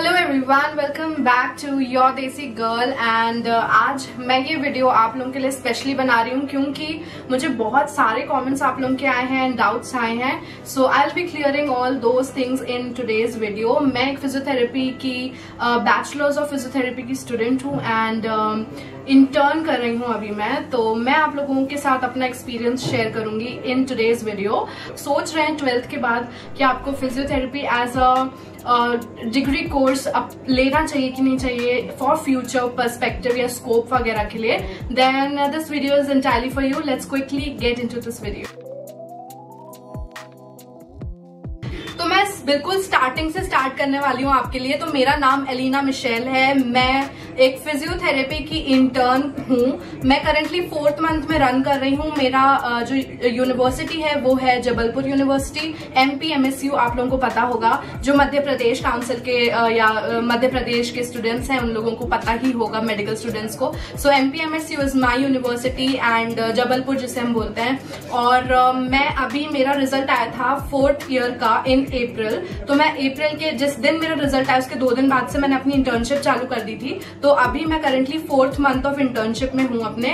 Hello everyone, welcome back to your desi girl. And आज मैं ये वीडियो आप लोगों के लिए स्पेशली बना रही हूँ क्योंकि मुझे बहुत सारे कमेंट्स आप लोगों के आए हैं एंड डाउट्स आए हैं। So I will be clearing all those things in today's video. मैं एक फिजियोथेरेपी की बैचलर्स ऑफ फिजियोथेरेपी की स्टूडेंट हूँ एंड इंटर्न कर रही हूँ अभी मैं। तो मैं आप लोगों के साथ अपना एक्सपीरियंस शेयर करूंगी इन टुडेज वीडियो। सोच रहे हैं 12th के बाद कि आपको physiotherapy as a degree course अब लेना चाहिए कि नहीं चाहिए फॉर फ्यूचर पर्सपेक्टिव या स्कोप वगैरह के लिए। Then this video is entirely for you. Let's quickly get into this video. तो मैं बिल्कुल स्टार्टिंग से स्टार्ट करने वाली हूँ आपके लिए। तो मेरा नाम एलिना मिशेल है। मैं एक फिजियोथेरेपी की इंटर्न हूँ। मैं करंटली 4th मंथ में रन कर रही हूँ। मेरा जो यूनिवर्सिटी है वो है जबलपुर यूनिवर्सिटी। MPMSU आप लोगों को पता होगा, जो मध्य प्रदेश काउंसिल के या मध्य प्रदेश के स्टूडेंट्स हैं उन लोगों को पता ही होगा, मेडिकल स्टूडेंट्स को। सो MPMSU is my university and Jabalpur जिसे हम बोलते हैं। और मैं अभी मेरा रिजल्ट आया था 4th ईयर का इन अप्रैल। तो मैं अप्रैल के जिस दिन मेरा रिजल्ट आया उसके 2 दिन बाद से मैंने अपनी इंटर्नशिप चालू कर दी थी। तो अभी मैं currently 4th month of internship में हूँ अपने।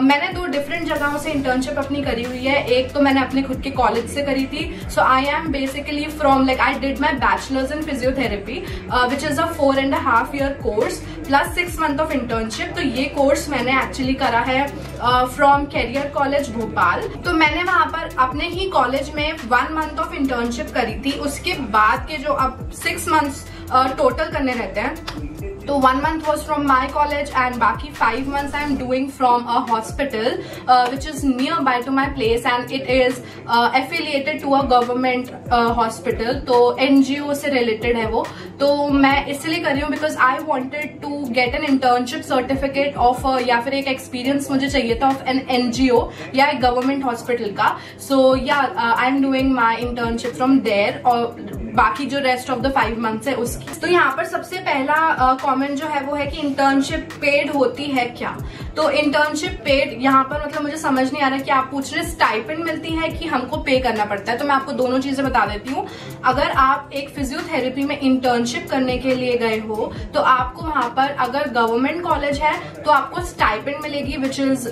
मैंने 2 डिफरेंट जगहों से इंटर्नशिप अपनी करी हुई है। एक तो मैंने अपने खुद के कॉलेज से करी थी। So I am basically from I did my bachelors in physiotherapy which is a 4.5 year course plus 6 month of internship. तो ये कोर्स मैंने एक्चुअली करा है फ्रॉम कैरियर कॉलेज भोपाल। तो मैंने वहां पर अपने ही कॉलेज में 1 month ऑफ इंटर्नशिप करी थी। उसके बाद के जो अब 6 months टोटल करने रहते हैं, तो 1 month was from my college and बाकी 5 months I am doing from a hospital which is nearby to my place and it is affiliated to a government hospital। तो NGO से related है वो। तो मैं इसलिए कर रही हूँ because I wanted to get an internship certificate of या फिर एक experience मुझे चाहिए था of an NGO या एक government hospital का। So yeah, I am doing my internship from there और बाकी जो रेस्ट ऑफ द 5 months है उसकी। तो यहाँ पर सबसे पहला कमेंट जो है वो है कि इंटर्नशिप पेड होती है क्या। तो इंटर्नशिप पेड यहाँ पर मतलब मुझे समझ नहीं आ रहा है कि आप पूछ रहे स्टाइपेंड मिलती है कि हमको पे करना पड़ता है। तो मैं आपको दोनों चीजें बता देती हूँ। अगर आप एक फिजियोथेरेपी में इंटर्नशिप करने के लिए गए हो तो आपको वहां पर अगर गवर्नमेंट कॉलेज है तो आपको स्टाइपेंड मिलेगी विच इज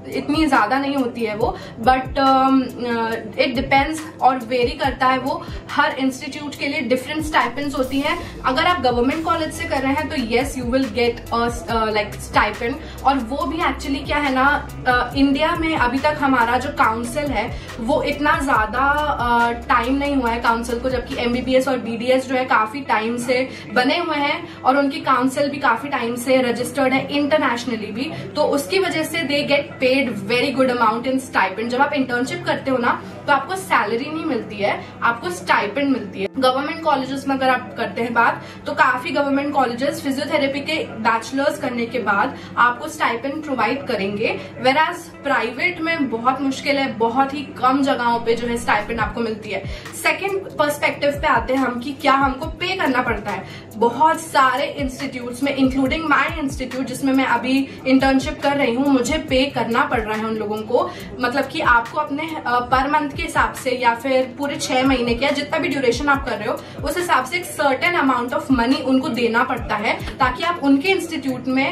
इतनी ज्यादा नहीं होती है वो, बट इट डिपेंड्स और वेरी करता है वो। हर इंस्टीट्यूट के लिए डिफरेंट स्टाइपेंड्स होती है। अगर आप गवर्नमेंट कॉलेज से कर रहे हैं तो yes you will get stipend. और वो भी एक्चुअली क्या है ना, इंडिया में अभी तक हमारा जो काउंसिल है वो इतना ज्यादा टाइम नहीं हुआ है काउंसिल को, जबकि MBBS और BDS जो है काफी टाइम से बने हुए हैं और उनकी काउंसिल भी काफी टाइम से रजिस्टर्ड है इंटरनेशनली भी। तो उसकी वजह से they get paid very good amount in stipend. जब आप इंटर्नशिप करते हो ना तो आपको सैलरी नहीं मिलती है, आपको स्टाइपेंड मिलती है। गवर्नमेंट कॉलेजेस में अगर आप करते हैं बात तो काफी गवर्नमेंट कॉलेजेस फिजियोथेरेपी के बैचलर्स करने के बाद आपको स्टाइपेंड प्रोवाइड करेंगे, वेराज प्राइवेट में बहुत मुश्किल है, बहुत ही कम जगहों पे जो है स्टाइपेंड आपको मिलती है। सेकेंड पर्सपेक्टिव पे आते हैं हम कि क्या हमको पे करना पड़ता है। बहुत सारे इंस्टीट्यूट्स में इंक्लूडिंग माई इंस्टीट्यूट जिसमें मैं अभी इंटर्नशिप कर रही हूँ, मुझे पे करना पड़ रहा है उन लोगों को। मतलब कि आपको अपने पर मंथ के हिसाब से या फिर पूरे 6 महीने के जितना भी ड्यूरेशन आप कर रहे हो उस हिसाब से एक सर्टेन अमाउंट ऑफ मनी उनको देना पड़ता है ताकि आप उनके इंस्टीट्यूट में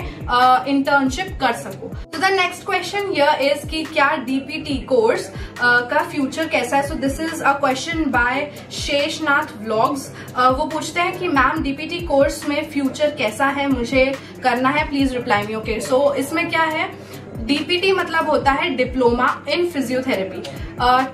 इंटर्नशिप कर सको। तो द नेक्स्ट क्वेश्चन यह इज कि क्या DPT कोर्स का फ्यूचर कैसा है। So this is a question by Sheshnath vlogs. वो पूछते हैं कि मैम DPT कोर्स में फ्यूचर कैसा है, मुझे करना है, प्लीज रिप्लाई मी। ओके, सो इसमें क्या है, DPT मतलब होता है डिप्लोमा इन फिजियोथेरेपी।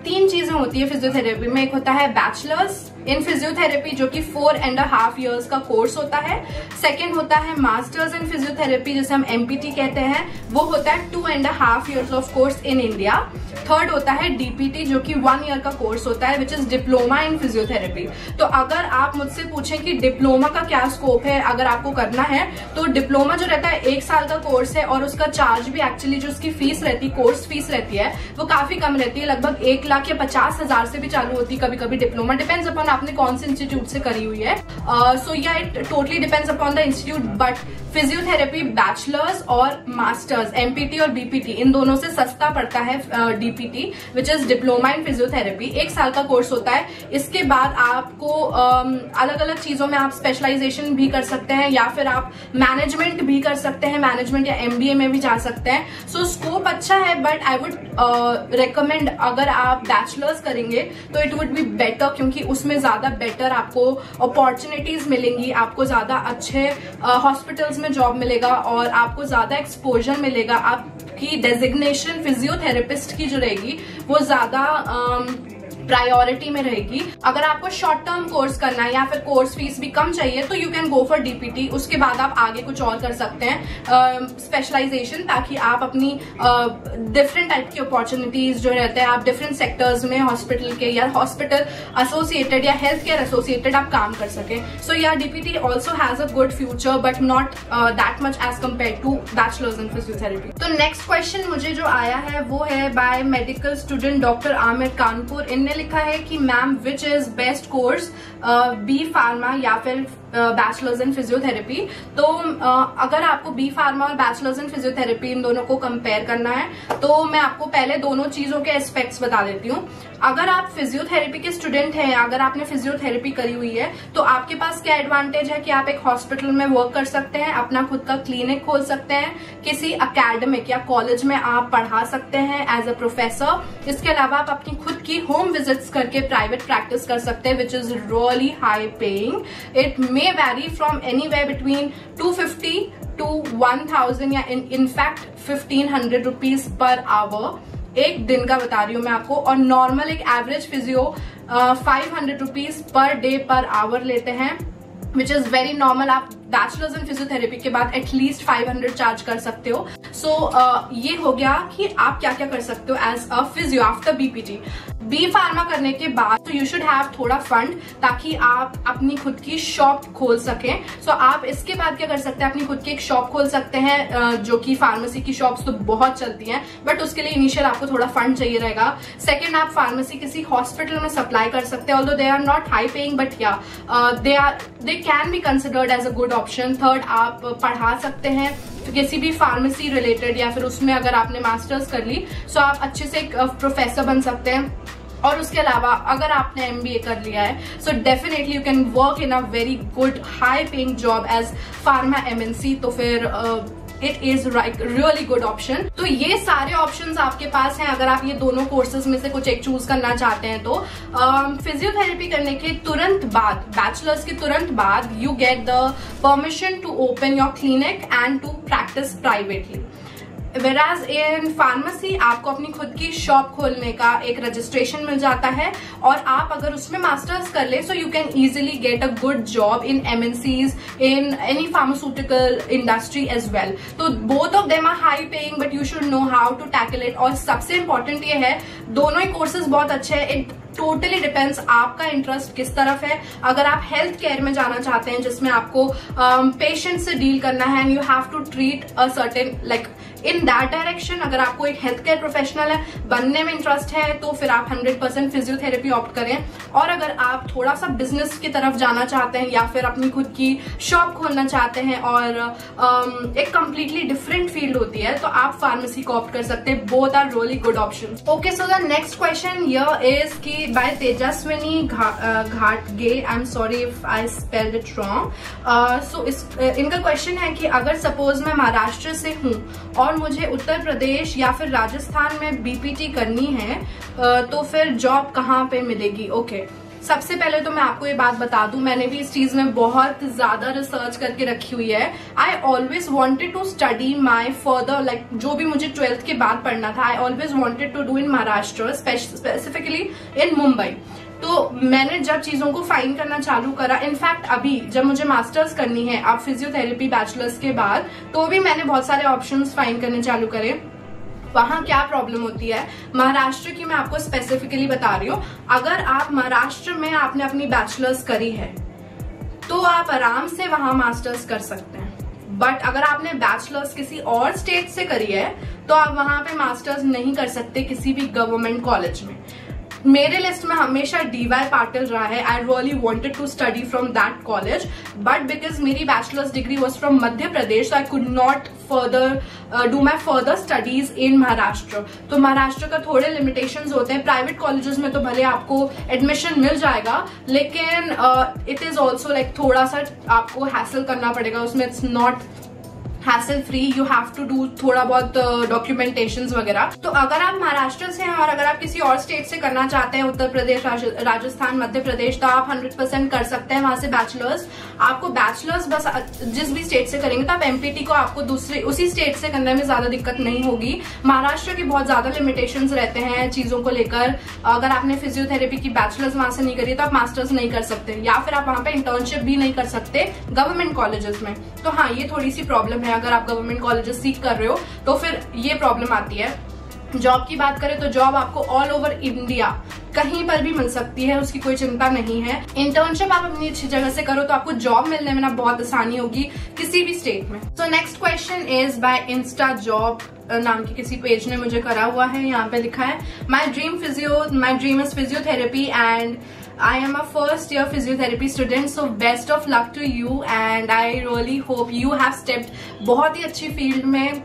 3 चीजें होती है फिजियोथेरेपी में। एक होता है बैचलर्स इन फिजियोथेरेपी जो कि 4.5 years का कोर्स होता है। सेकेंड होता है मास्टर्स इन फिजियोथेरेपी जिसे हम MPT कहते हैं, वो होता है 2.5 years of course in India. Third होता है DPT जो कि 1 year का कोर्स होता है which is diploma in physiotherapy. तो अगर आप मुझसे पूछें कि डिप्लोमा का क्या स्कोप है अगर आपको करना है, तो डिप्लोमा जो रहता है 1 साल का कोर्स है और उसका चार्ज भी एक्चुअली जो उसकी फीस रहती है, कोर्स फीस रहती है, वो काफी कम रहती है। लगभग 1 लाख या 50,000 से भी चालू होती है कभी कभी डिप्लोमा, डिपेंड्स अपॉन आपने कौन से इंस्टीट्यूट से करी हुई है। सो या it totally depends upon the institute, but physiotherapy bachelors और मास्टर्स MPT और BPT इन दोनों से सस्ता पड़ता है DPT which is diploma in physiotherapy. 1 साल का कोर्स होता है। इसके बाद आपको अलग अलग चीजों में आप स्पेशलाइजेशन भी कर सकते हैं या फिर आप मैनेजमेंट भी कर सकते हैं, मैनेजमेंट या MBA में भी जा सकते हैं। सो स्कोप अच्छा है, बट आई वुड रिकमेंड अगर आप बैचलर्स करेंगे तो इट वुड बी बेटर, क्योंकि उसमें ज्यादा बेटर आपको अपॉर्चुनिटीज मिलेंगी, आपको ज्यादा अच्छे हॉस्पिटल्स में जॉब मिलेगा और आपको ज्यादा एक्सपोजर मिलेगा। आपकी डेजिग्नेशन फिजियोथेरेपिस्ट की जो रहेगी वो ज्यादा प्रायोरिटी में रहेगी। अगर आपको शॉर्ट टर्म कोर्स करना है या फिर कोर्स फीस भी कम चाहिए तो you can go for DPT। उसके बाद आप आगे कुछ और कर सकते हैं स्पेशलाइजेशन, ताकि आप अपनी डिफरेंट टाइप की अपॉर्चुनिटीज जो रहते हैं आप डिफरेंट सेक्टर्स में हॉस्पिटल के या हॉस्पिटल एसोसिएटेड या हेल्थ केयर एसोसिएटेड आप काम कर सके। सो या DPT also has a good future but not that much as compare to bachelors in physiotherapy. तो नेक्स्ट क्वेश्चन मुझे जो आया है वो है by medical student doctor Aamir Kanpur. इनने लिखा है कि ma'am which is best course, B pharma या फिर बैचलर्स इन फिजियोथेरेपी। तो अगर आपको B फार्मा और बैचलर्स इन फिजियोथेरेपी इन दोनों को कंपेयर करना है तो मैं आपको पहले दोनों चीजों के एस्पेक्ट्स बता देती हूँ। अगर आप फिजियोथेरेपी के स्टूडेंट हैं, अगर आपने फिजियोथेरेपी करी हुई है तो आपके पास क्या एडवांटेज है कि आप एक हॉस्पिटल में वर्क कर सकते हैं, अपना खुद का क्लिनिक खोल सकते हैं, किसी अकेडमिक या कॉलेज में आप पढ़ा सकते हैं एज अ प्रोफेसर। इसके अलावा आप अपनी खुद की होम विजिट्स करके प्राइवेट प्रैक्टिस कर सकते हैं which is really high paying. It may vary from anywhere between 250 to 1000 या in fact 1500 rupees per hour. एक दिन का बता रही हूँ मैं आपको। और नॉर्मल एक average physio 500 rupees per day per hour लेते हैं विच इज वेरी नॉर्मल। आप बैचलर्स इन फिजियोथेरेपी के बाद एटलीस्ट 500 चार्ज कर सकते हो। सो ये हो गया कि आप क्या क्या कर सकते हो as a physio after BPT। B pharma करने के बाद तो यू शुड हैव थोड़ा फंड ताकि आप अपनी खुद की शॉप खोल सकें। सो आप इसके बाद क्या कर सकते हैं, अपनी खुद की एक शॉप खोल सकते हैं जो कि फार्मेसी की शॉप्स तो बहुत चलती हैं, बट उसके लिए इनिशियल आपको थोड़ा फंड चाहिए रहेगा। सेकेंड, आप फार्मेसी किसी हॉस्पिटल में सप्लाई कर सकते हैं, although they are not high paying but या they can be considered as a good option. Third, आप पढ़ा सकते हैं तो किसी भी फार्मेसी रिलेटेड या फिर उसमें अगर आपने मास्टर्स कर ली सो आप अच्छे से एक प्रोफेसर बन सकते हैं। और उसके अलावा अगर आपने MBA कर लिया है so definitely you can work in a very good high paying job as pharma MNC। तो फिर it is really good option. तो ये सारे ऑप्शंस आपके पास हैं अगर आप ये दोनों कोर्सेज में से कुछ एक चूज करना चाहते हैं। तो फिजियोथेरेपी करने के तुरंत बाद, बैचलर्स के तुरंत बाद, you get the permission to open your clinic and to practice privately. Whereas in pharmacy आपको अपनी खुद की शॉप खोलने का एक रजिस्ट्रेशन मिल जाता है और आप अगर उसमें मास्टर्स कर ले so you can easily get a good job in MNCs in any pharmaceutical industry as well. तो both of them are high paying but you should know how to tackle it. और सबसे important ये है दोनों ही courses बहुत अच्छे हैं। It totally depends आपका इंटरेस्ट किस तरफ है। अगर आप हेल्थ केयर में जाना चाहते हैं जिसमें आपको पेशेंट से डील करना है and you have to treat a certain like in that direction, अगर आपको एक हेल्थ केयर प्रोफेशनल है बनने में इंटरेस्ट है तो फिर आप 100% फिजियोथेरेपी ऑप्ट करें। और अगर आप थोड़ा सा बिजनेस की तरफ जाना चाहते हैं या फिर अपनी खुद की शॉप खोलना चाहते हैं और एक कंप्लीटली डिफरेंट फील्ड होती है तो आप फार्मेसी को ऑप्ट कर सकते हैं। Both are really good option. Okay, so the next question here is कि बाय तेजस्विनी घाटगे, I am sorry if I spelled it wrong. So इनका क्वेश्चन है कि अगर सपोज मैं महाराष्ट्र से हूँ और मुझे उत्तर प्रदेश या फिर राजस्थान में BPT करनी है तो फिर जॉब कहाँ पे मिलेगी? ओके, सबसे पहले तो मैं आपको ये बात बता दूं, मैंने भी इस चीज में बहुत ज्यादा रिसर्च करके रखी हुई है। I always wanted to study my further like जो भी मुझे 12th के बाद पढ़ना था, I always wanted to do in Maharashtra, specifically in Mumbai. तो मैंने जब चीजों को फाइंड करना चालू करा, इनफैक्ट अभी जब मुझे मास्टर्स करनी है अब फिजियोथेरेपी बैचलर्स के बाद, तो भी मैंने बहुत सारे ऑप्शंस फाइंड करने चालू करे। वहां क्या प्रॉब्लम होती है महाराष्ट्र की मैं आपको स्पेसिफिकली बता रही हूँ। अगर आप महाराष्ट्र में आपने अपनी बैचलर्स करी है तो आप आराम से वहां मास्टर्स कर सकते हैं, बट अगर आपने बैचलर्स किसी और स्टेट से करी है तो आप वहां पे मास्टर्स नहीं कर सकते किसी भी गवर्नमेंट कॉलेज में। मेरे लिस्ट में हमेशा DY पाटिल रहा है. I really wanted to study from that college, but because मेरी bachelors degree was from Madhya Pradesh, I could not further do my further studies in Maharashtra. तो महाराष्ट्र का थोड़े लिमिटेशंस होते हैं. प्राइवेट कॉलेजेस में तो भले आपको एडमिशन मिल जाएगा, लेकिन इट इज ऑल्सो लाइक थोड़ा सा आपको हैसल करना पड़ेगा उसमें. It's not hassle free, you have to do थोड़ा बहुत डॉक्यूमेंटेशंस वगैरह. तो अगर आप महाराष्ट्र से हैं और अगर आप किसी और स्टेट से करना चाहते हैं, उत्तर प्रदेश, राजस्थान, मध्य प्रदेश, तो आप 100% कर सकते हैं वहां से बैचलर्स. आपको बैचलर्स बस जिस भी स्टेट से करेंगे तो आप MPT को आपको दूसरे उसी स्टेट से करने में ज्यादा दिक्कत नहीं होगी. महाराष्ट्र की बहुत ज्यादा लिमिटेशंस रहते हैं चीजों को लेकर. अगर आपने फिजियोथेरेपी की बैचलर्स वहां से नहीं करी तो आप मास्टर्स नहीं कर सकते, या फिर आप वहां पे इंटर्नशिप भी नहीं कर सकते गवर्नमेंट कॉलेजेस में. तो हाँ, ये थोड़ी सी प्रॉब्लम है. अगर आप गवर्नमेंट कॉलेजेस सीख कर रहे हो तो फिर ये प्रॉब्लम आती है. जॉब की बात करें तो जॉब आपको ऑल ओवर इंडिया कहीं पर भी मिल सकती है, उसकी कोई चिंता नहीं है. इंटर्नशिप आप अपनी अच्छी जगह से करो तो आपको जॉब मिलने में ना बहुत आसानी होगी किसी भी स्टेट में. So next question is by Insta job नाम की किसी पेज ने मुझे करा हुआ है. यहाँ पे लिखा है, my dream is physiotherapy and I am a first year physiotherapy student, so best of luck to you and I really hope you have stepped बहुत ही अच्छी फील्ड में.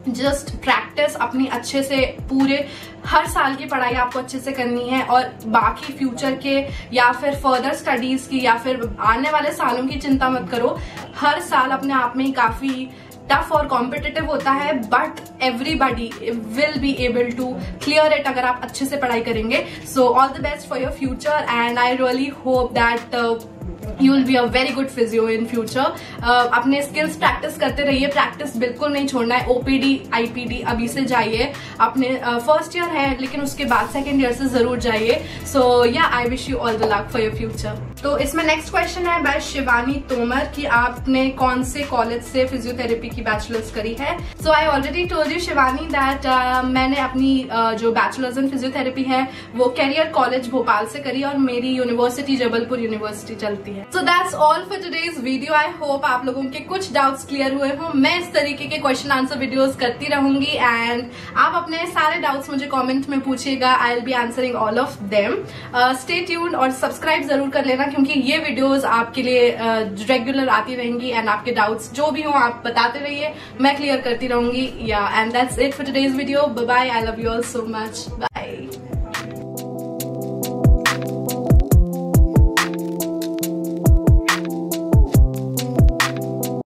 जस्ट प्रैक्टिस अपनी अच्छे से, पूरे हर साल की पढ़ाई आपको अच्छे से करनी है और बाकी फ्यूचर के या फिर फर्दर स्टडीज की या फिर आने वाले सालों की चिंता मत करो. हर साल अपने आप में ही काफी टफ और कॉम्पिटिटिव होता है, but everybody will be able to clear it अगर आप अच्छे से पढ़ाई करेंगे. So all the best for your future and I really hope that you will be a very good physio in future. अपने स्किल्स प्रैक्टिस करते रहिए, practice बिल्कुल नहीं छोड़ना है. OPD IPD अभी से जाइए. अपने फर्स्ट ईयर है लेकिन उसके बाद सेकेंड ईयर से जरूर जाइए. सो या I wish you all the luck for your future. तो इसमें नेक्स्ट क्वेश्चन है बाय शिवानी तोमर कि आपने कौन से कॉलेज से फिजियोथेरेपी की बैचलर्स करी है. So I already told you Shivani that मैंने अपनी जो बैचलर्स इन फिजियोथेरेपी है वो कैरियर कॉलेज भोपाल से करी और मेरी यूनिवर्सिटी जबलपुर यूनिवर्सिटी चलती है. So that's all for today's video. I hope आप लोगों के कुछ डाउट्स क्लियर हुए हो. मैं इस तरीके के क्वेश्चन आंसर वीडियोस करती रहूंगी एंड आप अपने सारे डाउट्स मुझे कमेंट में पूछिएगा. आई will be answering all of them. Stay tuned और सब्सक्राइब जरूर कर लेना क्योंकि ये वीडियोस आपके लिए रेगुलर आती रहेंगी एंड आपके डाउट्स जो भी हो आप बताते रहिए, मैं क्लियर करती रहूंगी. Yeah and that's it for today's video. Bye bye. I love you all so much.